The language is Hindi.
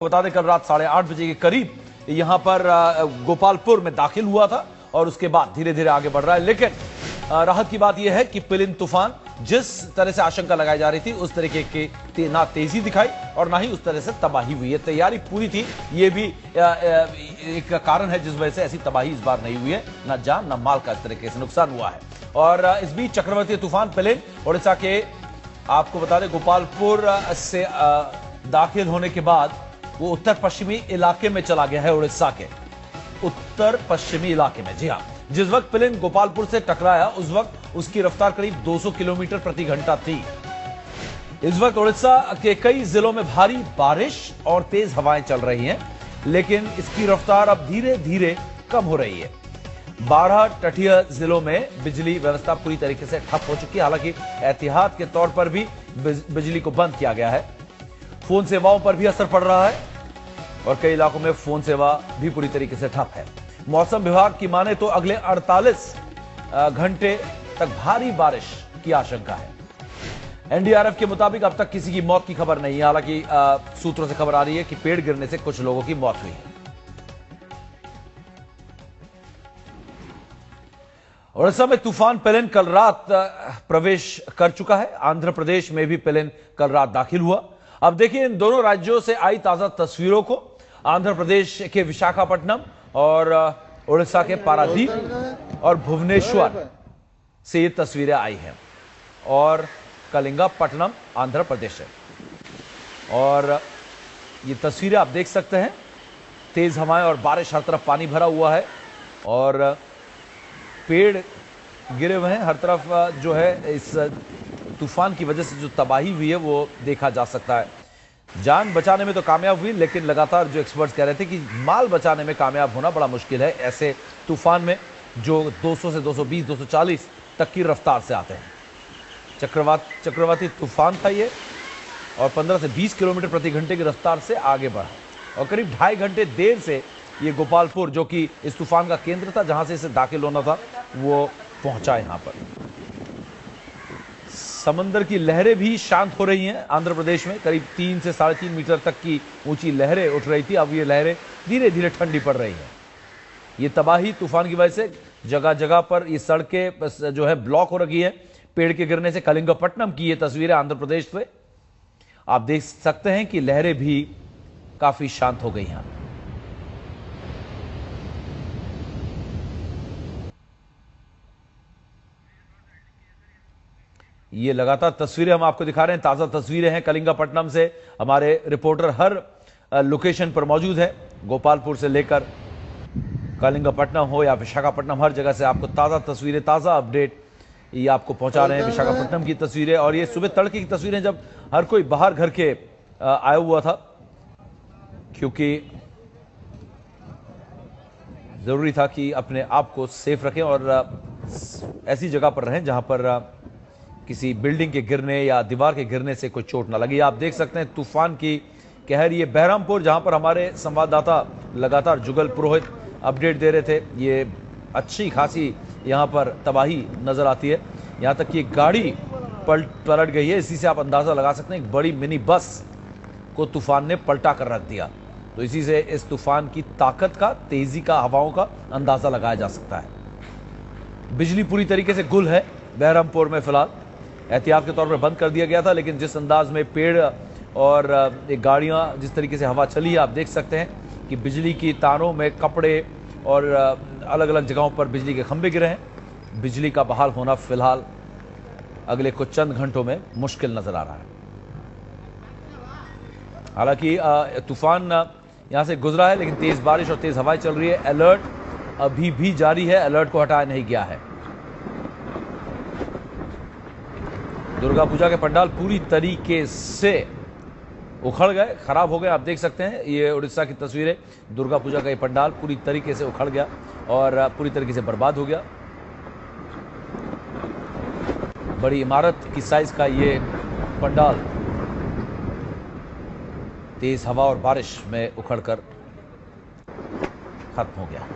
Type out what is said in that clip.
बता दें कल रात 8:30 के करीब यहां पर गोपालपुर में दाखिल हुआ था और उसके बाद धीरे धीरे आगे बढ़ रहा है। लेकिन राहत की बात यह है कि पिलिन तूफान जिस तरह से आशंका लगाई जा रही थी उस तरीके की ना तेजी दिखाई और ना ही उस तरह से तबाही हुई है। तैयारी पूरी थी, यह भी एक कारण है जिस वजह से ऐसी तबाही इस बार नहीं हुई है। ना जान ना माल का इस तरीके से नुकसान हुआ है। और इस बीच चक्रवाती तूफान पिलिन उड़ीसा के आपको बता दें गोपालपुर से दाखिल होने के बाद वो उत्तर पश्चिमी इलाके में चला गया है। उड़ीसा के उत्तर पश्चिमी इलाके में। जी हां, जिस वक्त पिलिन गोपालपुर से टकराया उस वक्त उसकी रफ्तार करीब 200 किलोमीटर प्रति घंटा थी। इस वक्त उड़ीसा के कई जिलों में भारी बारिश और तेज हवाएं चल रही हैं, लेकिन इसकी रफ्तार अब धीरे धीरे कम हो रही है। 12 तटीय जिलों में बिजली व्यवस्था पूरी तरीके से ठप हो चुकी है। हालांकि एहतियात के तौर पर भी बिजली को बंद किया गया है। फोन सेवाओं पर भी असर पड़ रहा है और कई इलाकों में फोन सेवा भी पूरी तरीके से ठप है। मौसम विभाग की माने तो अगले 48 घंटे तक भारी बारिश की आशंका है। एनडीआरएफ के मुताबिक अब तक किसी की मौत की खबर नहीं है। हालांकि सूत्रों से खबर आ रही है कि पेड़ गिरने से कुछ लोगों की मौत हुई है। उड़ीसा में तूफान पिलिन कल रात प्रवेश कर चुका है। आंध्र प्रदेश में भी पिलिन कल रात दाखिल हुआ। अब देखिए इन दोनों राज्यों से आई ताजा तस्वीरों को। आंध्र प्रदेश के विशाखापट्टनम और उड़ीसा के पारादीप और भुवनेश्वर से ये तस्वीरें आई हैं और कलिंगापट्टनम आंध्र प्रदेश से। और ये तस्वीरें आप देख सकते हैं, तेज हवाएं और बारिश, हर तरफ पानी भरा हुआ है और पेड़ गिरे हुए हैं हर तरफ। जो है इस तूफान की वजह से जो तबाही हुई है वो देखा जा सकता है। जान बचाने में तो कामयाब हुई, लेकिन लगातार जो एक्सपर्ट्स कह रहे थे कि माल बचाने में कामयाब होना बड़ा मुश्किल है ऐसे तूफान में जो 200 से 220 240 तक की रफ्तार से आते हैं। चक्रवाती तूफान था ये और 15 से 20 किलोमीटर प्रति घंटे की रफ्तार से आगे बढ़ा और करीब 2.5 घंटे देर से ये गोपालपुर, जो कि इस तूफान का केंद्र था जहां से इसे दाखिल होना था, वो पहुंचा यहां पर। समंदर की लहरें भी शांत हो रही हैं। आंध्र प्रदेश में करीब 3 से 3.5 मीटर तक की ऊंची लहरें उठ रही थी, अब ये लहरें धीरे धीरे ठंडी पड़ रही हैं। ये तबाही तूफान की वजह से जगह जगह पर ये सड़कें जो है ब्लॉक हो रही है पेड़ के गिरने से। कलिंगापट्टनम की ये तस्वीरें आंध्र प्रदेश से आप देख सकते हैं कि लहरें भी काफी शांत हो गई हैं। ये लगातार तस्वीरें हम आपको दिखा रहे हैं, ताजा तस्वीरें हैं कलिंगापट्टनम से। हमारे रिपोर्टर हर लोकेशन पर मौजूद है, गोपालपुर से लेकर कलिंगापट्टनम हो या विशाखापट्टनम, हर जगह से आपको ताजा तस्वीरें, ताजा अपडेट ये आपको पहुंचा रहे हैं। विशाखापट्टनम की तस्वीरें और ये सुबह तड़के की तस्वीरें जब हर कोई बाहर घर के आया हुआ था, क्योंकि जरूरी था कि अपने आप को सेफ रखें और ऐसी जगह पर रहें जहां पर किसी बिल्डिंग के गिरने या दीवार के गिरने से कोई चोट ना लगी। आप देख सकते हैं तूफान की कहर। ये बहरामपुर, जहां पर हमारे संवाददाता लगातार जुगल पुरोहित अपडेट दे रहे थे, ये अच्छी खासी यहां पर तबाही नजर आती है। यहां तक कि गाड़ी पलट गई है। इसी से आप अंदाजा लगा सकते हैं एक बड़ी मिनी बस को तूफान ने पलटा कर रख दिया। तो इसी से इस तूफान की ताकत का, तेजी का, हवाओं का अंदाजा लगाया जा सकता है। बिजली पूरी तरीके से गुल है बहरामपुर में। फिलहाल एहतियात के तौर पर बंद कर दिया गया था, लेकिन जिस अंदाज में पेड़ और गाड़ियां, जिस तरीके से हवा चली है, आप देख सकते हैं कि बिजली की तारों में कपड़े और अलग अलग जगहों पर बिजली के खंभे गिरे हैं। बिजली का बहाल होना फिलहाल अगले कुछ चंद घंटों में मुश्किल नजर आ रहा है। हालांकि तूफान यहां से गुजरा है, लेकिन तेज बारिश और तेज हवाएं चल रही है। अलर्ट अभी भी जारी है, अलर्ट को हटाया नहीं गया है। दुर्गा पूजा के पंडाल पूरी तरीके से उखड़ गए, खराब हो गए। आप देख सकते हैं ये उड़ीसा की तस्वीरें। दुर्गा पूजा का ये पंडाल पूरी तरीके से उखड़ गया और पूरी तरीके से बर्बाद हो गया। बड़ी इमारत की साइज का ये पंडाल तेज हवा और बारिश में उखड़कर खत्म हो गया।